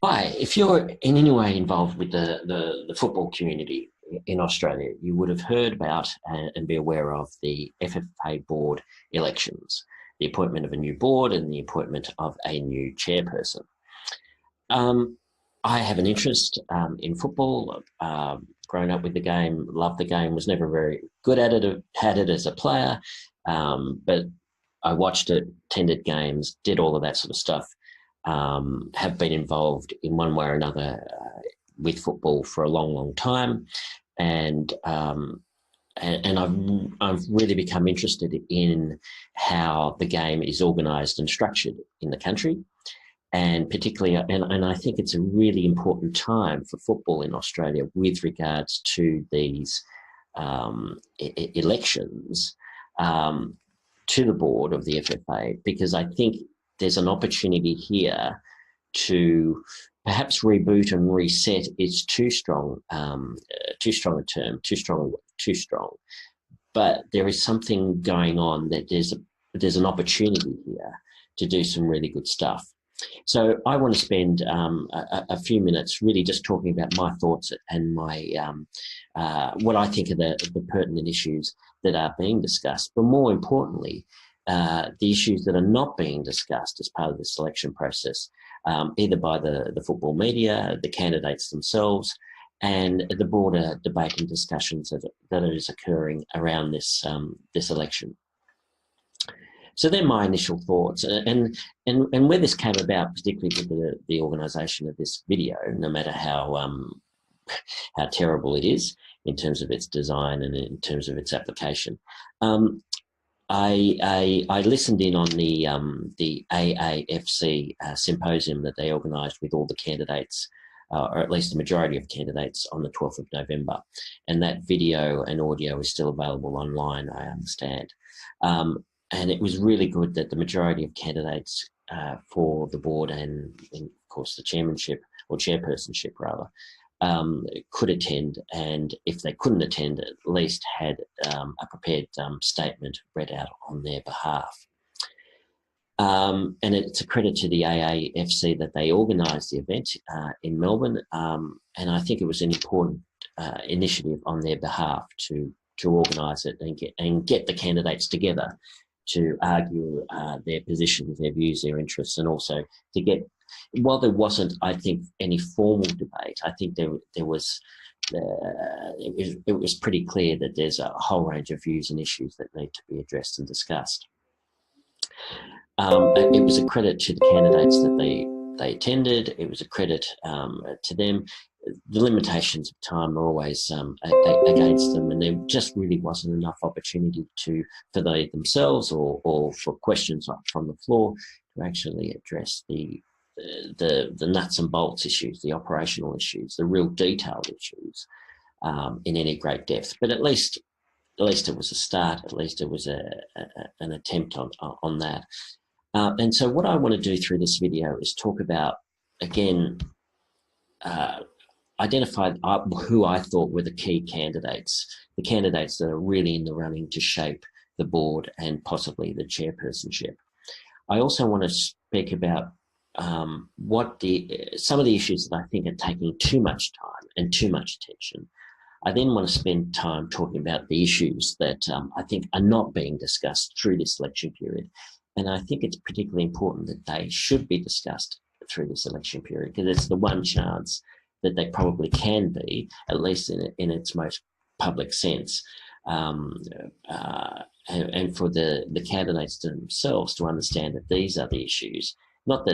Hi, if you're in any way involved with the football community in Australia, you would have heard about and be aware of the FFA Board elections, the appointment of a new board and the appointment of a new chairperson. Um, I have an interest in football, grown up with the game, loved the game, was never very good at it, had it as a player, but I watched it, attended games, did all of that sort of stuff. Have been involved in one way or another with football for a long, long time, and I've really become interested in how the game is organised and structured in the country, and particularly, and I think it's a really important time for football in Australia with regards to these elections to the board of the FFA, because I think there's an opportunity here to perhaps reboot and reset. It's too strong a term, too strong. But there is something going on that there's an opportunity here to do some really good stuff. So I want to spend a few minutes really just talking about my thoughts and my what I think are the pertinent issues that are being discussed, but more importantly, the issues that are not being discussed as part of the selection process, either by the football media, the candidates themselves, and the broader debate and discussions that is occurring around this election. So they're my initial thoughts, and where this came about, particularly with the organisation of this video, no matter how terrible it is in terms of its design and in terms of its application. I listened in on the AAFC symposium that they organised with all the candidates, or at least the majority of candidates, on the 12th of November. And that video and audio is still available online, I understand. And it was really good that the majority of candidates for the board and of course, the chairmanship, or chairpersonship rather, could attend, and if they couldn't attend, at least had a prepared statement read out on their behalf. And it's a credit to the AAFC that they organised the event in Melbourne, and I think it was an important initiative on their behalf to organise it and get the candidates together to argue their positions, their views, their interests, and also to get, while there wasn't, I think, any formal debate, I think there was, it was pretty clear that there's a whole range of views and issues that need to be addressed and discussed. It was a credit to the candidates that they attended. It was a credit to them. The limitations of time are always against them, and there just really wasn't enough opportunity for they themselves or for questions from the floor to actually address the nuts and bolts issues, the operational issues, the real detailed issues in any great depth. But at least it was a start. At least it was an attempt on that. And so what I want to do through this video is talk about, again, identify who I thought were the key candidates, the candidates that are really in the running to shape the board and possibly the chairpersonship. I also want to speak about some of the issues that I think are taking too much time and too much attention. I then want to spend time talking about the issues that I think are not being discussed through this election period. And I think it's particularly important that they should be discussed through this election period, because it's the one chance that they probably can be, at least in its most public sense, and for the candidates themselves to understand that these are the issues, not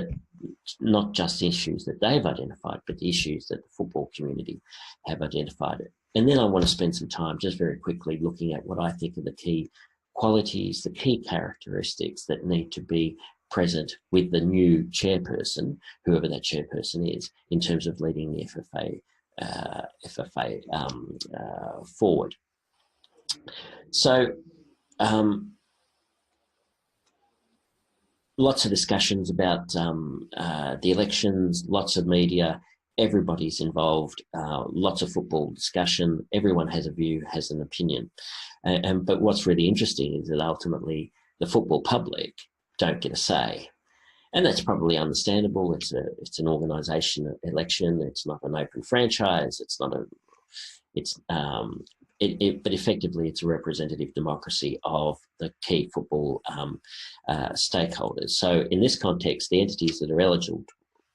just issues that they've identified, but the issues that the football community have identified. And then I want to spend some time just very quickly looking at what I think are the key qualities, the key characteristics that need to be present with the new chairperson, whoever that chairperson is, in terms of leading the FFA forward. So lots of discussions about the elections, lots of media, everybody's involved, lots of football discussion, everyone has a view, has an opinion. But what's really interesting is that ultimately the football public don't get a say. And that's probably understandable. It's an organisation election. It's not an open franchise. It's not a it's but effectively it's a representative democracy of the key football stakeholders. So in this context, the entities that are eligible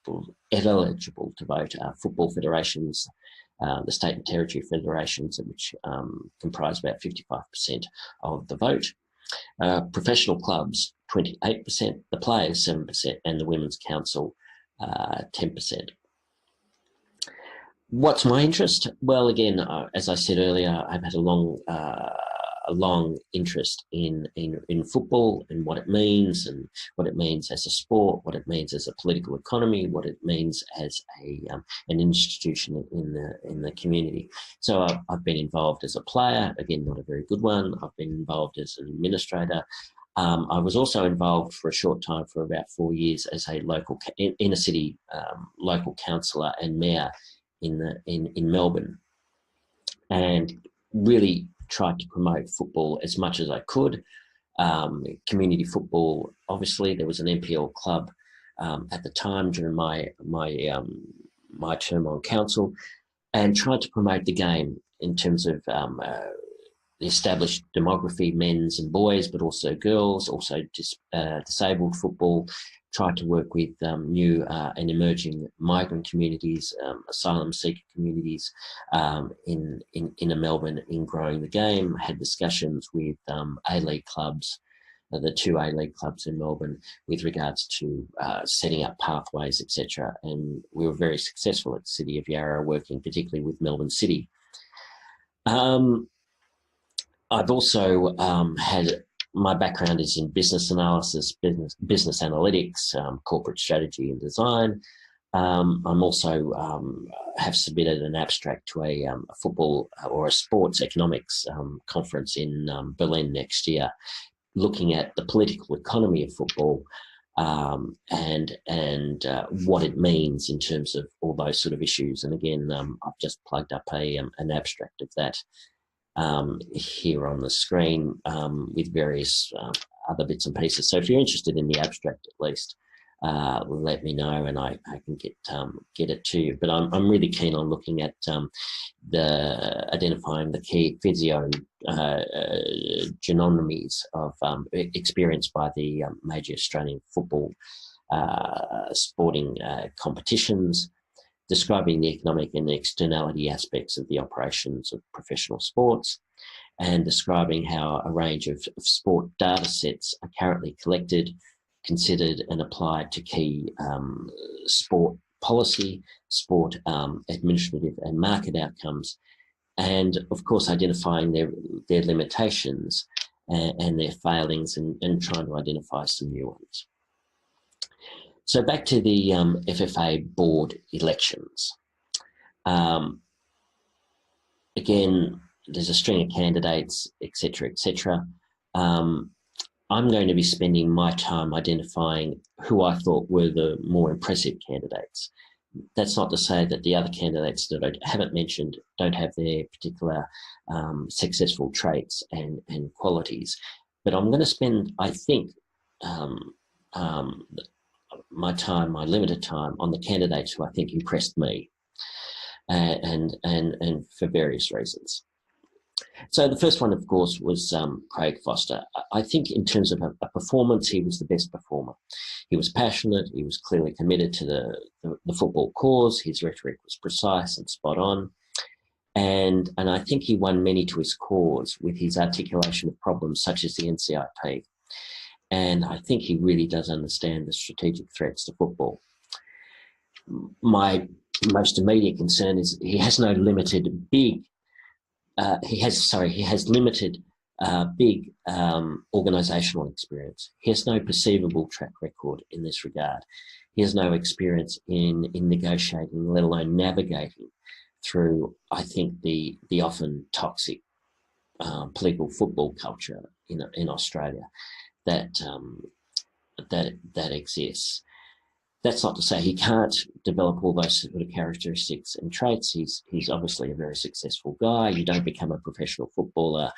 to vote are football federations, the state and territory federations, which comprise about 55% of the vote. Professional clubs, 28%, the players, 7%, and the Women's Council, 10%. What's my interest? Well, again, as I said earlier, I've had a long interest in football and what it means as a sport, what it means as a political economy, what it means as an institution in the community. So I've been involved as a player, again, not a very good one. I've been involved as an administrator. I was also involved for a short time, for about 4 years, as a local inner city local councillor and mayor in Melbourne, and really tried to promote football as much as I could. Community football, obviously, there was an NPL club at the time during my term on council, and tried to promote the game in terms of the established demography, men's and boys, but also girls, also disabled football. Tried to work with new and emerging migrant communities, asylum seeker communities in Melbourne in growing the game. Had discussions with A-League clubs, the 2 A-League clubs in Melbourne, with regards to setting up pathways, etc. And we were very successful at the City of Yarra, working particularly with Melbourne City. I've also had, my background is in business analysis, business analytics, corporate strategy and design. I'm also have submitted an abstract to a football or a sports economics conference in Berlin next year, looking at the political economy of football and what it means in terms of all those sort of issues. And again, I've just plugged up an abstract of that here on the screen with various other bits and pieces. So if you're interested in the abstract, at least, let me know and I can get it to you. But I'm really keen on looking at identifying the key physiogenomies of experienced by the major Australian football sporting competitions, describing the economic and the externality aspects of the operations of professional sports, and describing how a range of sport data sets are currently collected, considered and applied to key sport policy, sport administrative and market outcomes, and of course identifying their limitations and their failings, and trying to identify some new ones. So back to the FFA board elections. Again, there's a string of candidates, etc., etc. I'm going to be spending my time identifying who I thought were the more impressive candidates. That's not to say that the other candidates that I haven't mentioned don't have their particular successful traits and qualities, but I'm going to spend, I think, my limited time on the candidates who I think impressed me, and for various reasons. So the first one, of course, was Craig Foster. I think in terms of a performance, he was the best performer. He was passionate. He was clearly committed to the football cause. His rhetoric was precise and spot on. And I think he won many to his cause with his articulation of problems such as the NCIP. And I think he really does understand the strategic threats to football. My most immediate concern is he has no limited big, he has limited big organisational experience. He has no perceivable track record in this regard. He has no experience in negotiating, let alone navigating through, I think, the often toxic political football culture in Australia that exists. That's not to say he can't develop all those sort of characteristics and traits. He's obviously a very successful guy. You don't become a professional footballer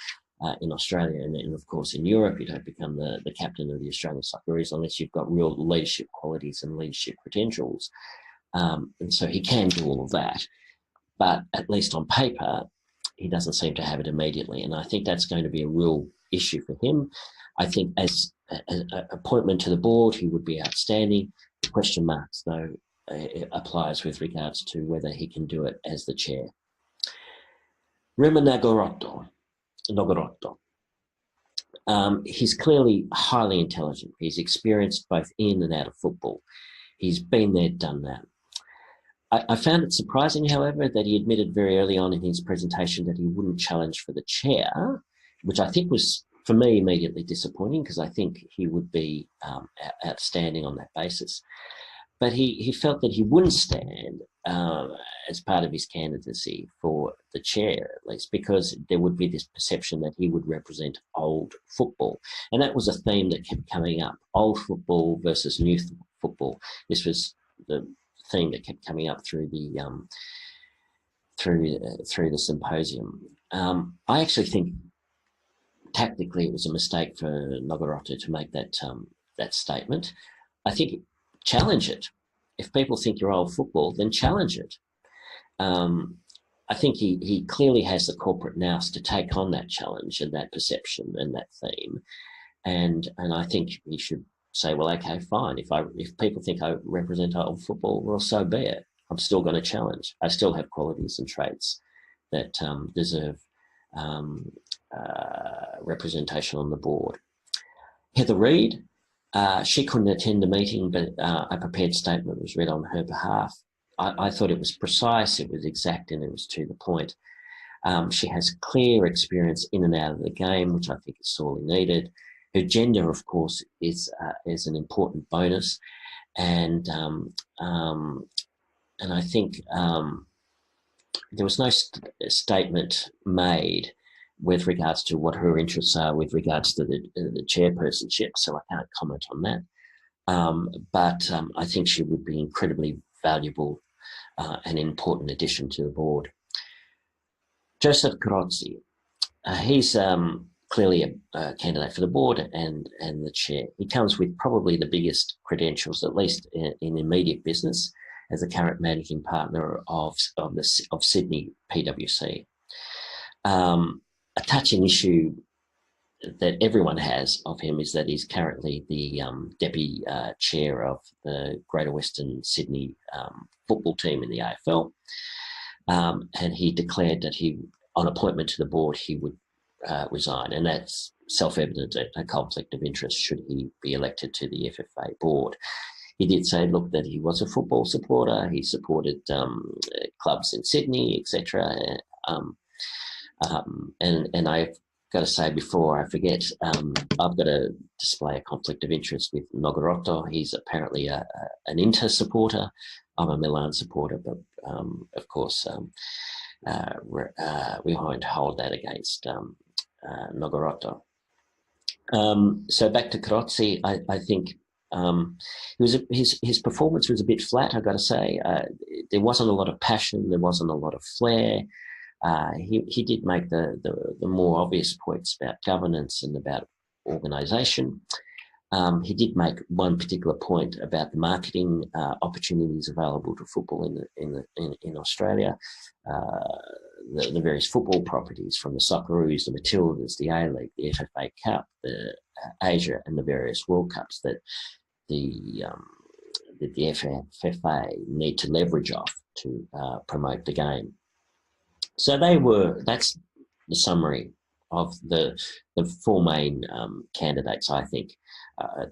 in Australia, and of course in Europe, you don't become the captain of the Australian Socceroos unless you've got real leadership qualities and leadership credentials. And so he can do all of that, but at least on paper, he doesn't seem to have it immediately. And I think that's going to be a real issue for him. I think as an appointment to the board, he would be outstanding. The question marks, though, applies with regards to whether he can do it as the chair. Rema Nagorotto. He's clearly highly intelligent. He's experienced both in and out of football. He's been there, done that. I found it surprising, however, that he admitted very early on in his presentation that he wouldn't challenge for the chair, which I think was, for me, immediately disappointing, because I think he would be outstanding on that basis. But he felt that he wouldn't stand as part of his candidacy for the chair, at least, because there would be this perception that he would represent old football. And that was a theme that kept coming up, old football versus new football. This was the theme that kept coming up through the through the symposium. I actually think tactically it was a mistake for Nagorotto to make that that statement. I think challenge it. If people think you're old football, then challenge it. I think he clearly has the corporate nous to take on that challenge and that perception and that theme, and I think he should say, well, okay, fine. If people think I represent old football, well, so be it. I'm still going to challenge. I still have qualities and traits that deserve representation on the board. Heather Reid, she couldn't attend the meeting, but a prepared statement was read on her behalf. I thought it was precise, it was exact, and it was to the point. She has clear experience in and out of the game, which I think is sorely needed. Her gender, of course, is an important bonus, and I think there was no statement made with regards to what her interests are with regards to the chairpersonship, so I can't comment on that. But I think she would be incredibly valuable and important addition to the board. Joseph Carozzi, he's clearly a candidate for the board and the chair. He comes with probably the biggest credentials, at least in immediate business, as the current managing partner of Sydney PwC. A touching issue that everyone has of him is that he's currently the deputy chair of the Greater Western Sydney football team in the AFL, and he declared that on appointment to the board, he would resign, and that's self-evident a conflict of interest should he be elected to the FFA board. He did say, look, that he was a football supporter. He supported clubs in Sydney, etc. And I've got to say before I forget, I've got to display a conflict of interest with Nagorotto. He's apparently an Inter supporter. I'm a Milan supporter, but of course we won't hold that against Nagorotto. So back to Carozzi, I think his performance was a bit flat, I've got to say. There wasn't a lot of passion, there wasn't a lot of flair. He did make the more obvious points about governance and about organisation. He did make one particular point about the marketing opportunities available to football in Australia, the various football properties from the Socceroos, the Matildas, the A-League, the FFA Cup, the Asia, and the various World Cups that the FFA need to leverage off to promote the game. So that's the summary of the four main candidates, I think,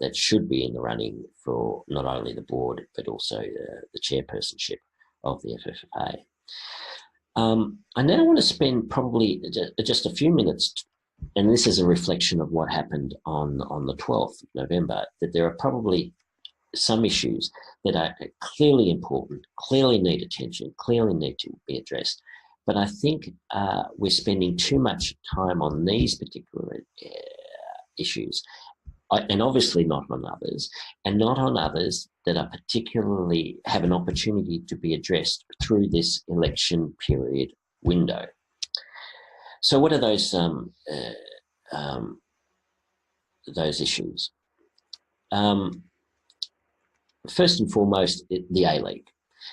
that should be in the running for not only the board, but also the chairpersonship of the FFA. I now want to spend probably just a few minutes, and this is a reflection of what happened on the 12th of November, that there are probably some issues that are clearly important, clearly need attention, clearly need to be addressed. But I think we're spending too much time on these particular issues, and obviously not on others, and not on others that are particularly have an opportunity to be addressed through this election period window. So what are those those issues. First and foremost, the A-League,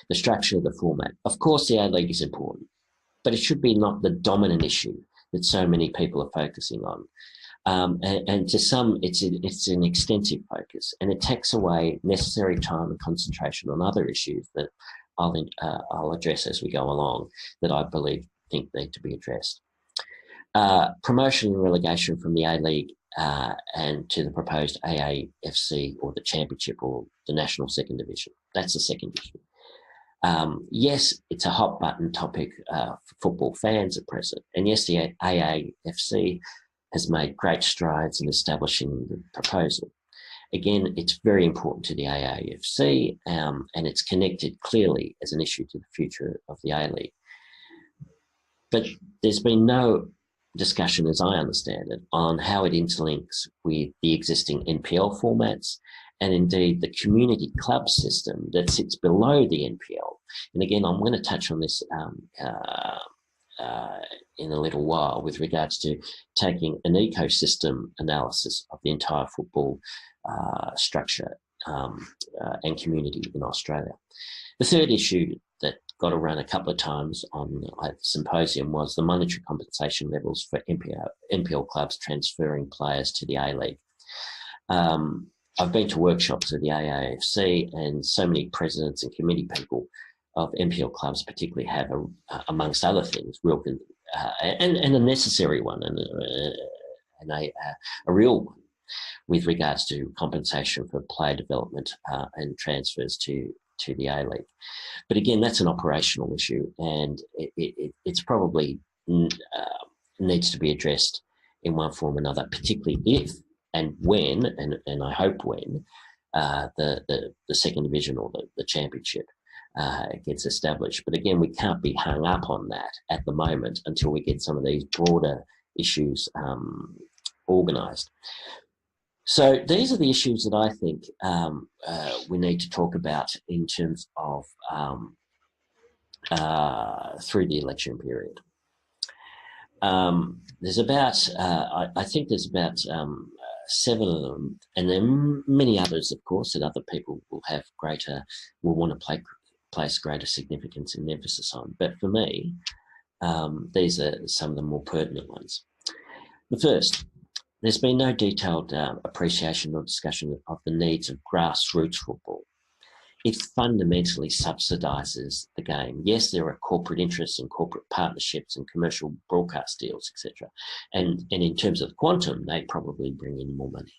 the structure of the format. Of course, the A-League is important, but it should be not the dominant issue that so many people are focusing on. And to some, it's an extensive focus, and it takes away necessary time and concentration on other issues that I'll address as we go along, that I think need to be addressed. Promotion and relegation from the A-League and to the proposed AAFC or the Championship or the National Second Division. That's the second issue. Yes, it's a hot button topic for football fans at present. And yes, the AAFC has made great strides in establishing the proposal. Again, it's very important to the AAFC and it's connected clearly as an issue to the future of the A-League. But there's been no discussion, as I understand it, on how it interlinks with the existing NPL formats and indeed the community club system that sits below the NPL. And again, I'm going to touch on this in a little while with regards to taking an ecosystem analysis of the entire football structure and community in Australia. The third issue that got around a couple of times on a symposium was the monetary compensation levels for NPL clubs transferring players to the A-League. I've been to workshops at the AAFC, and so many presidents and committee people of NPL clubs particularly have, amongst other things, and a necessary one and a real one with regards to compensation for player development and transfers to the A-League. But again, that's an operational issue, and it's probably needs to be addressed in one form or another, particularly if and when, and I hope when, the second division or the championship gets established. But again, we can't be hung up on that at the moment until we get some of these broader issues organised. So these are the issues that I think we need to talk about in terms of through the election period. There's about, I think there's about 7 of them, and then many others, of course, that other people will want to place greater significance and emphasis on. But for me, these are some of the more pertinent ones. The first, there's been no detailed appreciation or discussion of the needs of grassroots football. It fundamentally subsidises the game. Yes, there are corporate interests and corporate partnerships and commercial broadcast deals, etc. And in terms of the quantum, they probably bring in more money.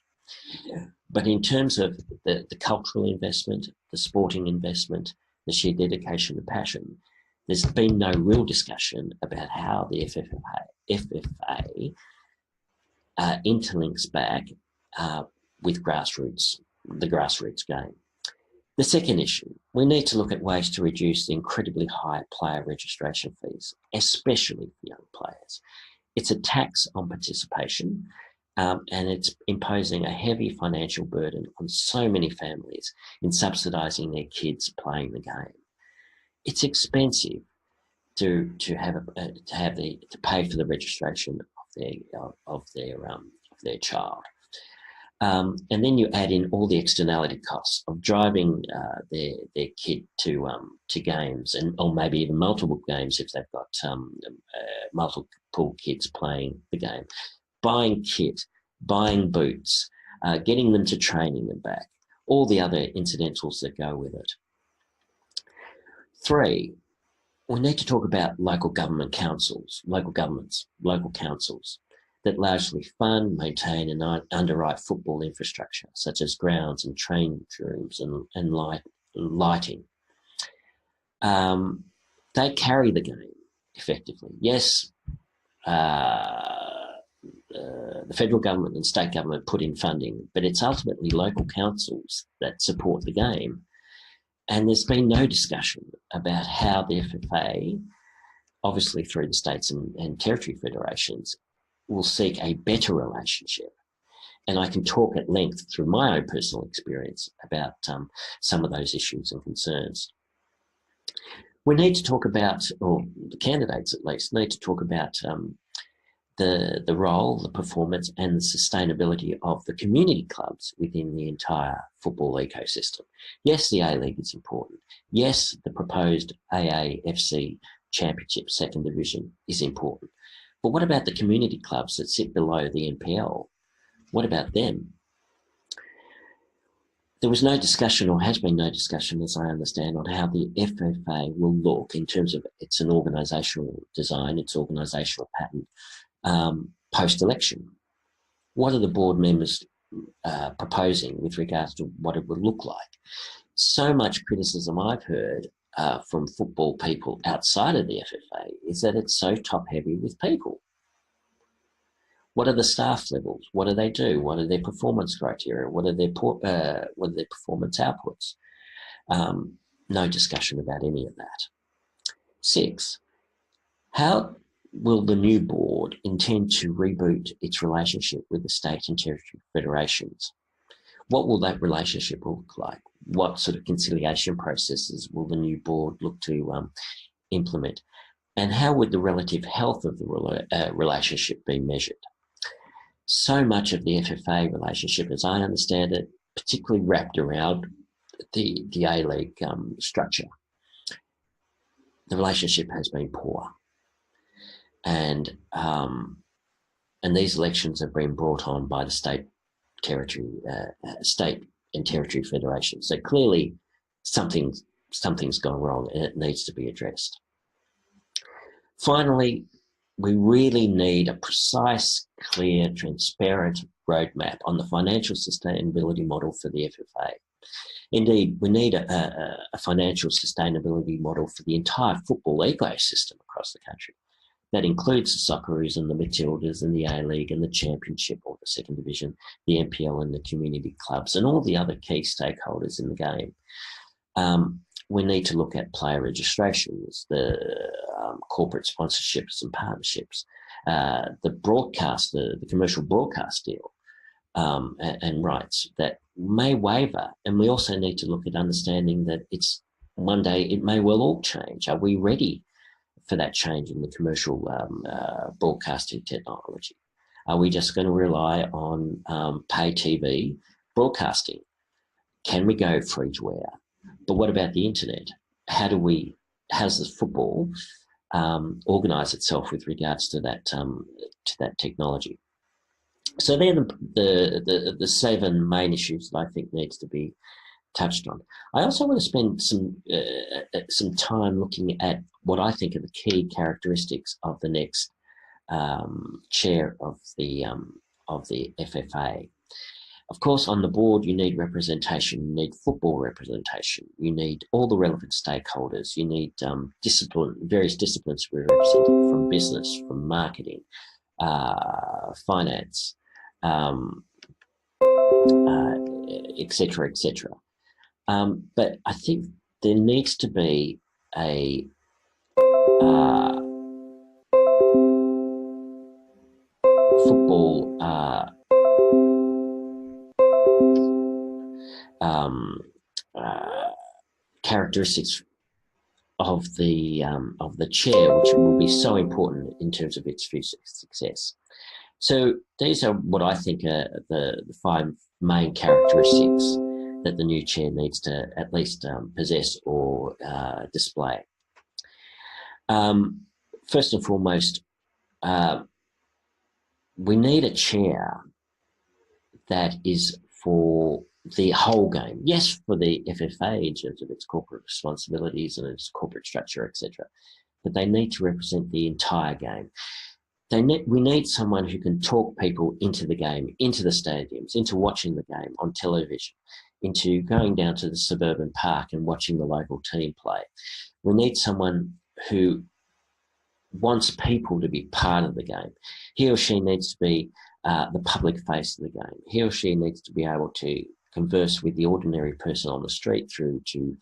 Yeah. But in terms of the cultural investment, the sporting investment, the sheer dedication and passion, there's been no real discussion about how the FFA interlinks back with the grassroots game. The second issue, we need to look at ways to reduce the incredibly high player registration fees, especially for young players. It's a tax on participation, and it's imposing a heavy financial burden on so many families in subsidising their kids playing the game. It's expensive to pay for the registration of their child. And then you add in all the externality costs of driving their kid to games, or maybe even multiple games if they've got multiple kids playing the game, buying kit, buying boots, getting them to training and back, all the other incidentals that go with it. 3, we need to talk about local councils that largely fund, maintain and underwrite football infrastructure, such as grounds and training rooms and lighting. They carry the game effectively. Yes, the federal government and state government put in funding, but it's ultimately local councils that support the game. And there's been no discussion about how the FFA, obviously through the states and territory federations, will seek a better relationship. And I can talk at length through my own personal experience about some of those issues and concerns. We need to talk about, or the candidates at least, need to talk about the role, the performance, and the sustainability of the community clubs within the entire football ecosystem. Yes, the A-League is important. Yes, the proposed AAFC Championship Second Division is important. But what about the community clubs that sit below the NPL? What about them? There was no discussion, or has been no discussion, as I understand, on how the FFA will look in terms of its an organisational design, its organisational pattern, post-election. What are the board members proposing with regards to what it would look like? So much criticism I've heard from football people outside of the FFA is that it's so top-heavy with people. What are the staff levels? What do they do? What are their performance criteria? What are their performance outputs? No discussion about any of that. 6, how will the new board intend to reboot its relationship with the state and territory federations? What will that relationship look like? What sort of conciliation processes will the new board look to implement? And how would the relative health of the relationship be measured? So much of the FFA relationship, as I understand it, particularly wrapped around the A-League structure. The relationship has been poor. And these elections have been brought on by the state and territory federations. So clearly something's gone wrong and it needs to be addressed. Finally, we really need a precise, clear, transparent roadmap on the financial sustainability model for the FFA. Indeed, we need a financial sustainability model for the entire football ecosystem across the country. That includes the Socceroos and the Matildas and the A-League and the Championship or the Second Division, the NPL and the community clubs and all the other key stakeholders in the game. We need to look at player registrations, the corporate sponsorships and partnerships, the broadcast, the commercial broadcast deal and rights that may waver. And we also need to look at understanding that it's one day it may well all change. Are we ready for that change in the commercial broadcasting technology? Are we just going to rely on pay TV broadcasting? Can we go free to air? But what about the internet? How does the football organise itself with regards to that technology? So they're the 7 main issues that I think needs to be touched on. I also want to spend some time looking at what I think are the key characteristics of the next chair of the FFA. Of course, on the board, you need representation. You need football representation. You need all the relevant stakeholders. You need various disciplines to be represented, from business, from marketing, finance, etc., etc. But I think there needs to be a football characteristics of the chair, which will be so important in terms of its future success. So these are what I think are the 5 main characteristics that the new chair needs to at least possess or display. First and foremost, we need a chair that is for the whole game. Yes, for the FFA in terms of its corporate responsibilities and its corporate structure, etc. But they need to represent the entire game. We need someone who can talk people into the game, into the stadiums, into watching the game on television, into going down to the suburban park and watching the local team play. We need someone who wants people to be part of the game. He or she needs to be the public face of the game. He or she needs to be able to converse with the ordinary person on the street, through to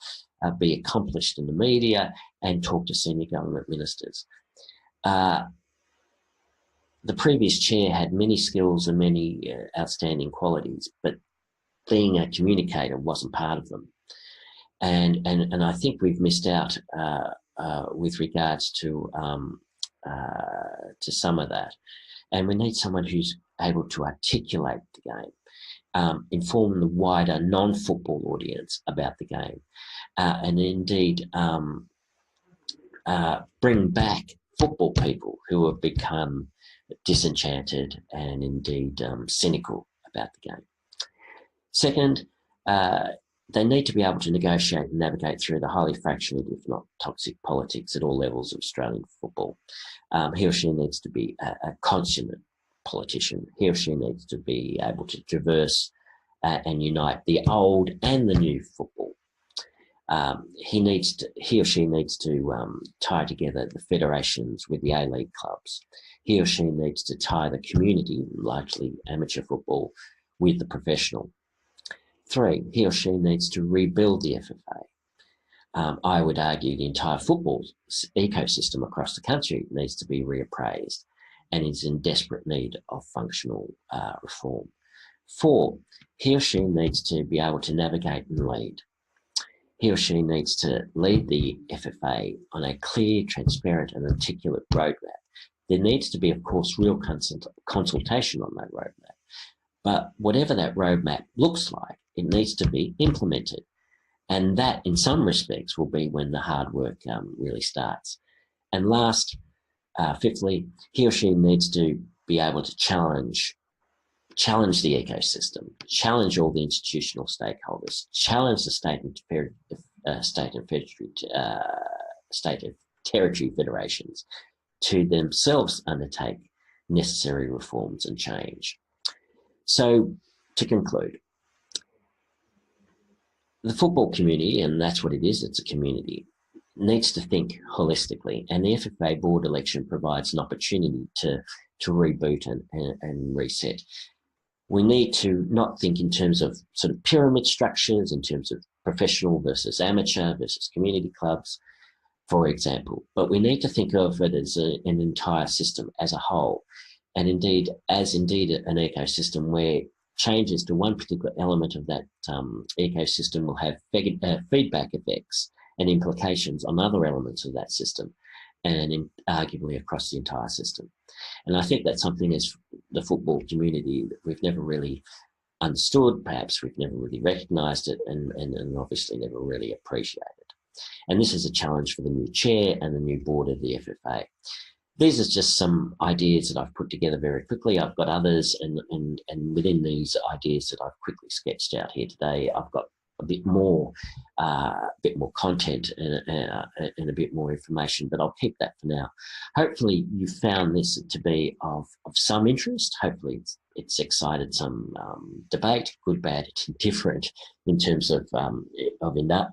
be accomplished in the media and talk to senior government ministers. The previous chair had many skills and many outstanding qualities, but being a communicator wasn't part of them. And I think we've missed out with regards to some of that. And we need someone who's able to articulate the game, inform the wider non-football audience about the game, and indeed bring back football people who have become disenchanted and indeed cynical about the game. Second, they need to be able to negotiate and navigate through the highly fractured, if not toxic, politics at all levels of Australian football. He or she needs to be a consummate politician. He or she needs to be able to traverse and unite the old and the new football. He or she needs to tie together the federations with the A-League clubs. He or she needs to tie the community, largely amateur football, with the professional. 3, he or she needs to rebuild the FFA. I would argue the entire football ecosystem across the country needs to be reappraised and is in desperate need of functional reform. 4, he or she needs to be able to navigate and lead. He or she needs to lead the FFA on a clear, transparent and articulate roadmap. There needs to be, of course, real consultation on that roadmap. But whatever that roadmap looks like, it needs to be implemented. And that, in some respects, will be when the hard work really starts. And last, 5thly, he or she needs to be able to challenge the ecosystem, challenge all the institutional stakeholders, challenge the state and territory federations to themselves undertake necessary reforms and change. So, to conclude, the football community, and that's what it is, it's a community, needs to think holistically, and the FFA board election provides an opportunity to reboot and reset. We need to not think in terms of sort of pyramid structures, in terms of professional versus amateur versus community clubs, for example, but we need to think of it as an entire system as a whole, and indeed as an ecosystem where changes to one particular element of that ecosystem will have feedback effects and implications on other elements of that system, and arguably across the entire system. And I think that's something as the football community that we've never really understood, perhaps we've never really recognised it, and obviously never really appreciated. And this is a challenge for the new chair and the new board of the FFA. These are just some ideas that I've put together very quickly. I've got others, and within these ideas that I've quickly sketched out here today, I've got a bit more content and a bit more information, but I'll keep that for now. Hopefully you found this to be of some interest. Hopefully it's excited some debate, good, bad, different, in terms of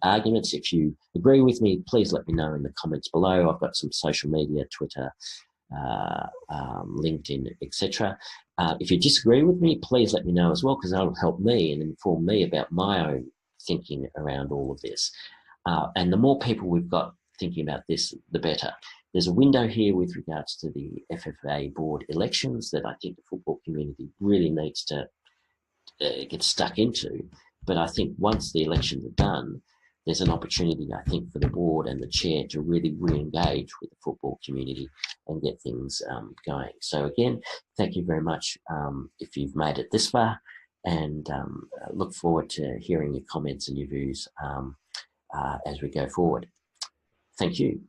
arguments. If you agree with me, please let me know in the comments below. I've got some social media, Twitter, LinkedIn, etc. If you disagree with me, please let me know as well, because that'll help me and inform me about my own thinking around all of this. And the more people we've got thinking about this, the better. There's a window here with regards to the FFA board elections that I think the football community really needs to get stuck into. But I think once the elections are done, there's an opportunity, I think, for the board and the chair to really re-engage with the football community and get things going. So again, thank you very much if you've made it this far, and look forward to hearing your comments and your views as we go forward. Thank you.